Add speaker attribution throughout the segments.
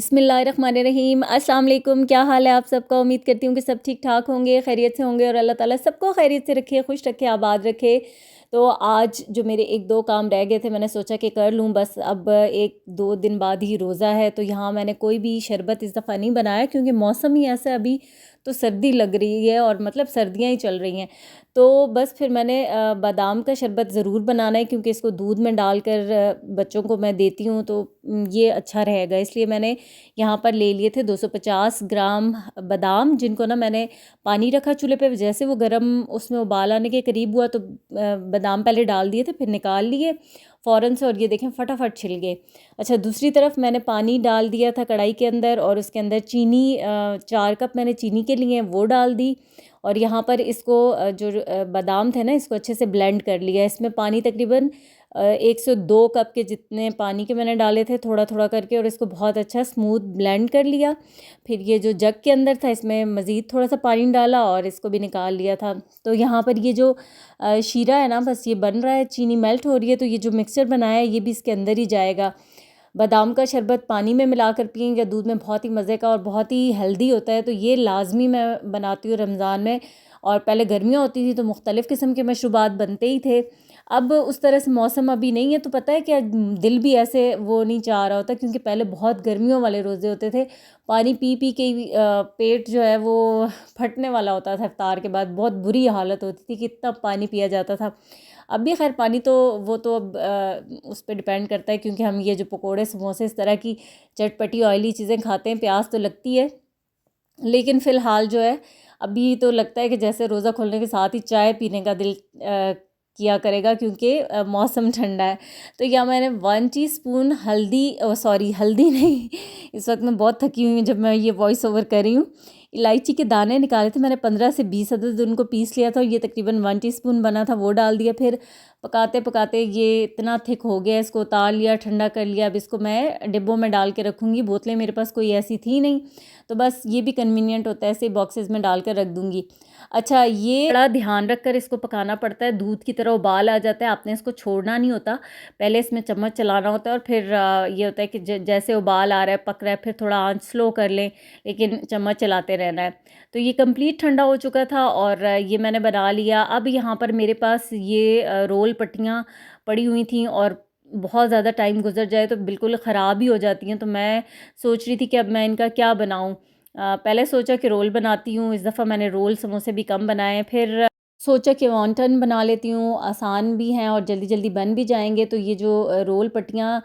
Speaker 1: बिस्मिल्लाहिर्रहमानिर्रहीम। अस्सलाम वालेकुम। क्या हाल है आप सबका? उम्मीद करती हूँ कि सब ठीक ठाक होंगे, खैरियत से होंगे और अल्लाह ताला सबको खैरियत से रखे, खुश रखे, आबाद रखे। तो आज जो मेरे एक दो काम रह गए थे मैंने सोचा कि कर लूँ बस। अब एक दो दिन बाद ही रोज़ा है, तो यहाँ मैंने कोई भी शरबत इस दफ़ा नहीं बनाया क्योंकि मौसम ही ऐसा है, अभी तो सर्दी लग रही है और मतलब सर्दियाँ ही चल रही हैं। तो बस फिर मैंने बादाम का शरबत ज़रूर बनाना है क्योंकि इसको दूध में डालकर बच्चों को मैं देती हूँ, तो ये अच्छा रहेगा। इसलिए मैंने यहाँ पर ले लिए थे 250 ग्राम बादाम, जिनको ना मैंने पानी रखा चूल्हे पे, जैसे वो गर्म उसमें उबाल आने के करीब हुआ तो बादाम पहले डाल दिए थे, फिर निकाल लिए फ़ौरन से, और ये देखें फटाफट छिल गए। अच्छा, दूसरी तरफ मैंने पानी डाल दिया था कढ़ाई के अंदर और उसके अंदर चीनी 4 कप मैंने चीनी के लिए वो डाल दी। और यहाँ पर इसको जो बादाम थे ना, इसको अच्छे से ब्लेंड कर लिया। इसमें पानी तकरीबन 102 कप के जितने पानी के मैंने डाले थे, थोड़ा थोड़ा करके, और इसको बहुत अच्छा स्मूथ ब्लेंड कर लिया। फिर ये जो जग के अंदर था इसमें मज़ीद थोड़ा सा पानी डाला और इसको भी निकाल लिया था। तो यहाँ पर ये जो शीरा है ना, बस ये बन रहा है, चीनी मेल्ट हो रही है, तो ये जो मिक्सचर बनाया है ये भी इसके अंदर ही जाएगा। बादाम का शरबत पानी में मिलाकर पिएं या दूध में, बहुत ही मज़े का और बहुत ही हेल्दी होता है। तो ये लाजमी मैं बनाती हूँ रमज़ान में। और पहले गर्मियाँ होती थी तो मुख्तलिफ़ किस्म के मशरूबात बनते ही थे। अब उस तरह से मौसम अभी नहीं है, तो पता है क्या, दिल भी ऐसे वो नहीं चाह रहा होता क्योंकि पहले बहुत गर्मियों वाले रोज़े होते थे। पानी पी पी के ही पेट जो है वो फटने वाला होता था। इफ्तार के बाद बहुत बुरी हालत होती थी कि इतना पानी पिया जाता था। अब भी खैर पानी तो वो तो अब उस पर डिपेंड करता है, क्योंकि हम ये जो पकोड़े समोसे इस तरह की चटपटी ऑयली चीज़ें खाते हैं, प्यास तो लगती है। लेकिन फ़िलहाल जो है, अभी तो लगता है कि जैसे रोज़ा खोलने के साथ ही चाय पीने का दिल किया करेगा, क्योंकि मौसम ठंडा है। तो यहाँ मैंने 1 टीस्पून हल्दी, सॉरी हल्दी नहीं, इस वक्त मैं बहुत थकी हुई हूँ जब मैं ये वॉइस ओवर कर रही हूँ। इलायची के दाने निकाले थे मैंने, 15 से 20 अदद उनको पीस लिया था, और ये तकरीबन 1 टीस्पून बना था, वो डाल दिया। फिर पकाते पकाते ये इतना थिक हो गया, इसको उतार लिया, ठंडा कर लिया। अब इसको मैं डिब्बों में डाल के रखूँगी, बोतलें मेरे पास कोई ऐसी थी नहीं, तो बस ये भी कन्वीनियंट होता है, ऐसे बॉक्सेस में डाल कर रख दूँगी। अच्छा, ये बड़ा ध्यान रख कर इसको पकाना पड़ता है, दूध की तरह उबाल आ जाता है, आपने इसको छोड़ना नहीं होता, पहले इसमें चम्मच चलाना होता है, और फिर ये होता है कि जैसे उबाल आ रहा है, पक रहा है, फिर थोड़ा आंच स्लो कर लें, लेकिन चम्मच चलाते रहना है। तो ये कंप्लीट ठंडा हो चुका था और ये मैंने बना लिया। अब यहाँ पर मेरे पास ये रोल पट्टियाँ पड़ी हुई थी, और बहुत ज़्यादा टाइम गुजर जाए तो बिल्कुल ख़राब ही हो जाती हैं। तो मैं सोच रही थी कि अब मैं इनका क्या बनाऊँ। पहले सोचा कि रोल बनाती हूँ, इस दफ़ा मैंने रोल समोसे भी कम बनाए। फिर सोचा कि वॉन्टन बना लेती हूँ, आसान भी हैं और जल्दी जल्दी बन भी जाएंगे। तो ये जो रोल पट्टियाँ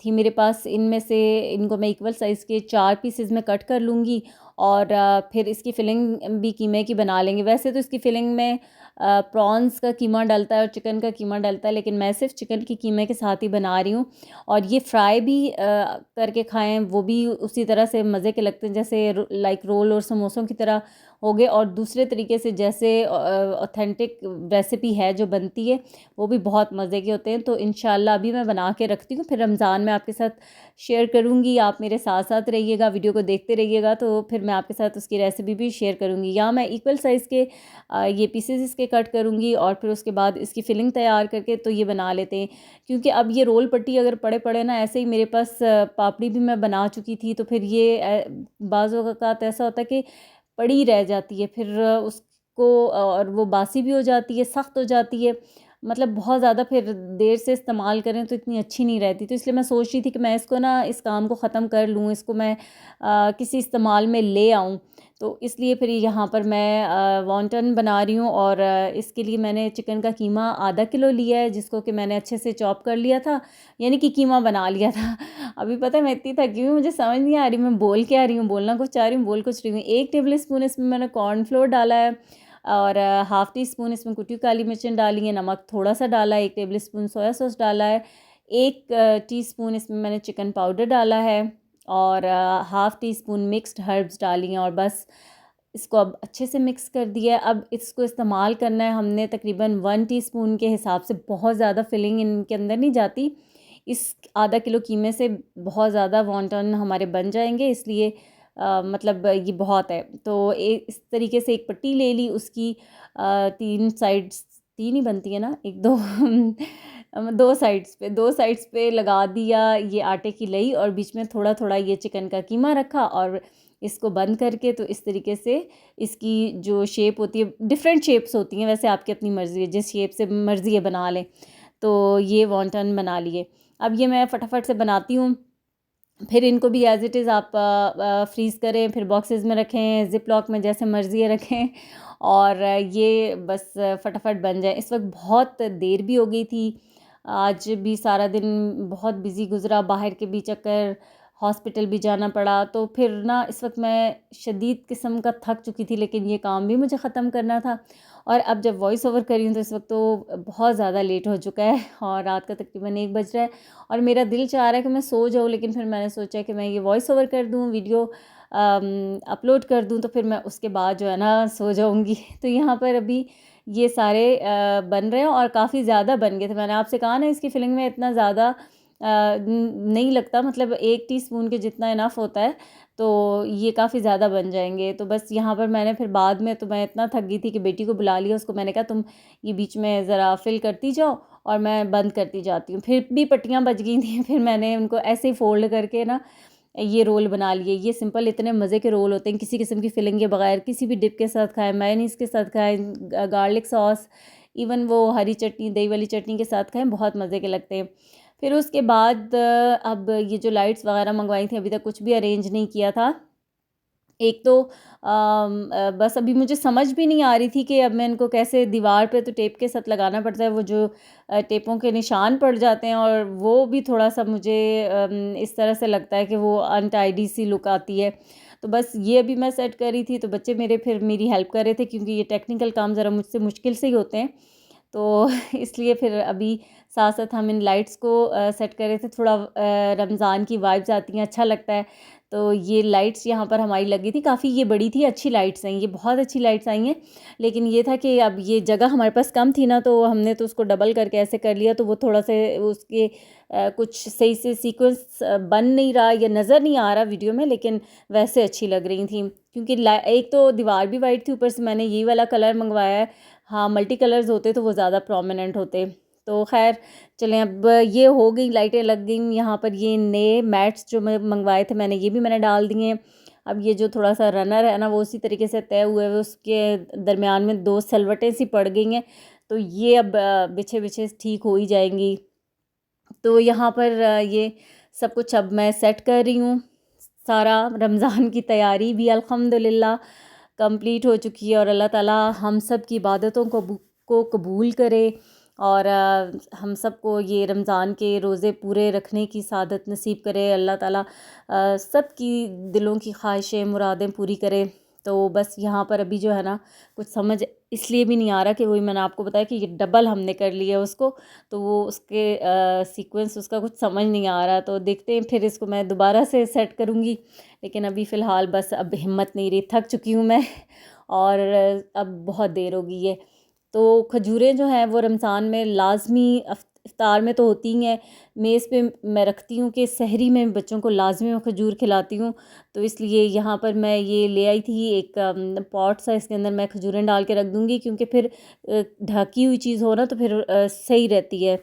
Speaker 1: थी मेरे पास, इनमें से इनको मैं इक्वल साइज़ के 4 पीसेस में कट कर लूँगी, और फिर इसकी फ़िलिंग भी कीमे की बना लेंगे। वैसे तो इसकी फ़िलिंग में प्रॉन्स का कीमा डलता है और चिकन का कीमा डलता है, लेकिन मैं सिर्फ चिकन की कीमे के साथ ही बना रही हूँ। और ये फ्राई भी करके खाएं, वो भी उसी तरह से मज़े के लगते हैं, जैसे लाइक रोल और समोसों की तरह हो गए। और दूसरे तरीके से जैसे ऑथेंटिक रेसिपी है जो बनती है, वो भी बहुत मज़े के होते हैं। तो इंशाल्लाह अभी मैं बना के रखती हूँ, फिर रमज़ान में आपके साथ शेयर करूँगी। आप मेरे साथ साथ रहिएगा, वीडियो को देखते रहिएगा, तो फिर मैं आपके साथ उसकी रेसिपी भी शेयर करूँगी। या मैं इक्वल साइज़ के ये पीसेस इसके कट करूँगी और फिर उसके बाद इसकी फ़िलिंग तैयार करके तो ये बना लेते हैं। क्योंकि अब ये रोल पट्टी अगर पड़े पड़े ना, ऐसे ही मेरे पास पापड़ी भी मैं बना चुकी थी, तो फिर ये बाज़ औक़ात ऐसा होता है कि पड़ी रह जाती है, फिर उसको और वो बासी भी हो जाती है, सख्त हो जाती है, मतलब बहुत ज़्यादा फिर देर से इस्तेमाल करें तो इतनी अच्छी नहीं रहती। तो इसलिए मैं सोच रही थी कि मैं इसको ना, इस काम को ख़त्म कर लूँ, इसको मैं किसी इस्तेमाल में ले आऊँ। तो इसलिए फिर यहाँ पर मैं वॉन्टन बना रही हूँ, और इसके लिए मैंने चिकन का कीमा आधा किलो लिया है, जिसको कि मैंने अच्छे से चॉप कर लिया था, यानी कि कीमा बना लिया था। अभी पता है मैं इतनी थकी हुई हूँ, मुझे समझ नहीं आ रही मैं बोल क्या रही हूँ, बोलना कुछ चाह रही हूँ, बोल कुछ रही हूँ। 1 टेबल स्पून इसमें मैंने कॉर्नफ्लोर डाला है, और हाफ़ टी स्पून इसमें कुटी हुई काली मिर्चें डाली हैं, नमक थोड़ा सा डाला है, 1 टेबल स्पून सोया सॉस डाला है, 1 टीस्पून इसमें मैंने चिकन पाउडर डाला है, और half tea spoon mixed herbs डाली हैं, और बस इसको अब अच्छे से मिक्स कर दिया है। अब इसको इस्तेमाल करना है हमने तकरीबन 1 टीस्पून के हिसाब से, बहुत ज़्यादा फिलिंग इनके अंदर नहीं जाती। इस आधा किलो कीमे से बहुत ज़्यादा वॉन्टन हमारे बन जाएंगे, इसलिए मतलब ये बहुत है। तो इस तरीके से एक पट्टी ले ली, उसकी 3 साइड्स, 3 ही बनती है ना, 1 2 दो साइड्स पे लगा दिया ये आटे की लई, और बीच में थोड़ा थोड़ा ये चिकन का कीमा रखा और इसको बंद करके, तो इस तरीके से इसकी जो शेप होती है, डिफरेंट शेप्स होती हैं वैसे, आपकी अपनी मर्ज़ी है, जिस शेप से मर्ज़ी है बना लें। तो ये वॉन्टन बना लिए। अब ये मैं फटाफट से बनाती हूँ। फिर इनको भी एज़ इट इज़ आप फ्रीज़ करें, फिर बॉक्सेस में रखें, ज़िप लॉक में, जैसे मर्ज़ी है रखें, और ये बस फटाफट बन जाए। इस वक्त बहुत देर भी हो गई थी, आज भी सारा दिन बहुत बिज़ी गुज़रा, बाहर के भी चक्कर, हॉस्पिटल भी जाना पड़ा, तो फिर ना इस वक्त मैं शदीद किस्म का थक चुकी थी, लेकिन ये काम भी मुझे ख़त्म करना था। और अब जब वॉइस ओवर कर रही हूँ तो इस वक्त तो बहुत ज़्यादा लेट हो चुका है, और रात का तकरीबन 1 बज रहा है, और मेरा दिल चाह रहा है कि मैं सो जाऊँ, लेकिन फिर मैंने सोचा कि मैं ये वॉइस ओवर कर दूँ, वीडियो अपलोड कर दूँ, तो फिर मैं उसके बाद जो है ना सो जाऊँगी। तो यहाँ पर अभी ये सारे बन रहे हैं, और काफ़ी ज़्यादा बन गए थे। मैंने आपसे कहा ना, इसकी फिलिंग में इतना ज़्यादा नहीं लगता, मतलब 1 टीस्पून के जितना इनफ होता है, तो ये काफ़ी ज़्यादा बन जाएंगे। तो बस यहाँ पर मैंने फिर बाद में, तो मैं इतना थक गई थी कि बेटी को बुला लिया, उसको मैंने कहा तुम ये बीच में ज़रा फिल करती जाओ और मैं बंद करती जाती हूँ। फिर भी पट्टियाँ बच गई थी, फिर मैंने उनको ऐसे ही फ़ोल्ड करके ना ये रोल बना लिए। ये सिंपल इतने मज़े के रोल होते हैं, किसी किस्म की फिलिंग के बगैर, किसी भी डिप के साथ खाएं, मेयोनीज़ के साथ खाएं, गार्लिक सॉस, इवन वो हरी चटनी, दही वाली चटनी के साथ खाएं, बहुत मज़े के लगते हैं। फिर उसके बाद अब ये जो लाइट्स वगैरह मंगवाई थी, अभी तक कुछ भी अरेंज नहीं किया था। एक तो बस अभी मुझे समझ भी नहीं आ रही थी कि अब मैं इनको कैसे, दीवार पे तो टेप के साथ लगाना पड़ता है, वो जो टेपों के निशान पड़ जाते हैं, और वो भी थोड़ा-सा मुझे इस तरह से लगता है कि वो अनटाइडी सी लुक आती है। तो बस ये अभी मैं सेट कर रही थी, तो बच्चे मेरे फिर मेरी हेल्प कर रहे थे, क्योंकि ये टेक्निकल काम ज़रा मुझसे मुश्किल से ही होते हैं। तो इसलिए फिर अभी साथ-साथ हम इन लाइट्स को सेट कर रहे थे। थोड़ा रमज़ान की वाइब्स आती हैं, अच्छा लगता है। तो ये लाइट्स यहाँ पर हमारी लगी थी, काफ़ी ये बड़ी थी, अच्छी लाइट्स हैं, ये बहुत अच्छी लाइट्स आई हैं। लेकिन ये था कि अब ये जगह हमारे पास कम थी ना, तो हमने तो उसको डबल करके ऐसे कर लिया, तो वो थोड़ा से उसके कुछ सही से सीक्वेंस बन नहीं रहा, या नज़र नहीं आ रहा वीडियो में, लेकिन वैसे अच्छी लग रही थी। क्योंकि एक तो दीवार भी वाइट थी, ऊपर से मैंने यही वाला कलर मंगवाया है। हाँ, मल्टी कलर्स होते तो वो ज़्यादा प्रोमिनेंट होते। तो ख़ैर चलें, अब ये हो गई, लाइटें लग गई। यहाँ पर ये नए मैट्स जो मैं मंगवाए थे मैंने, ये भी मैंने डाल दिए हैं। अब ये जो थोड़ा सा रनर है ना, वो उसी तरीके से तय हुए हुए, उसके दरमियान में 2 सलवटें सी पड़ गई हैं, तो ये अब बिछे बिछे ठीक हो ही जाएंगी। तो यहाँ पर ये सब कुछ अब मैं सेट कर रही हूँ। सारा रमज़ान की तैयारी भी अल्हम्दुलिल्लाह कंप्लीट हो चुकी है, और अल्लाह ताला हम सब की इबादतों को कबूल करे, और हम सब को ये रमज़ान के रोज़े पूरे रखने की सादत नसीब करे। अल्लाह ताला सब की दिलों की ख्वाहिशें, मुरादें पूरी करे। तो बस यहाँ पर अभी जो है ना, कुछ समझ इसलिए भी नहीं आ रहा कि वही मैंने आपको बताया कि ये डबल हमने कर लिया उसको, तो वो उसके सीक्वेंस उसका कुछ समझ नहीं आ रहा। तो देखते हैं, फिर इसको मैं दोबारा से सेट करूँगी, लेकिन अभी फ़िलहाल बस अब हिम्मत नहीं रही, थक चुकी हूँ मैं, और अब बहुत देर हो गई है। तो खजूरें जो हैं वो रमज़ान में लाज़मी, इफ्तार में तो होती ही हैं, मेज़ पे मैं रखती हूँ कि सहरी में बच्चों को लाज़मी मैं खजूर खिलाती हूँ। तो इसलिए यहाँ पर मैं ये ले आई थी एक पॉट सा, इसके अंदर मैं खजूरें डाल के रख दूँगी, क्योंकि फिर ढकी हुई चीज़ हो ना, तो फिर सही रहती है।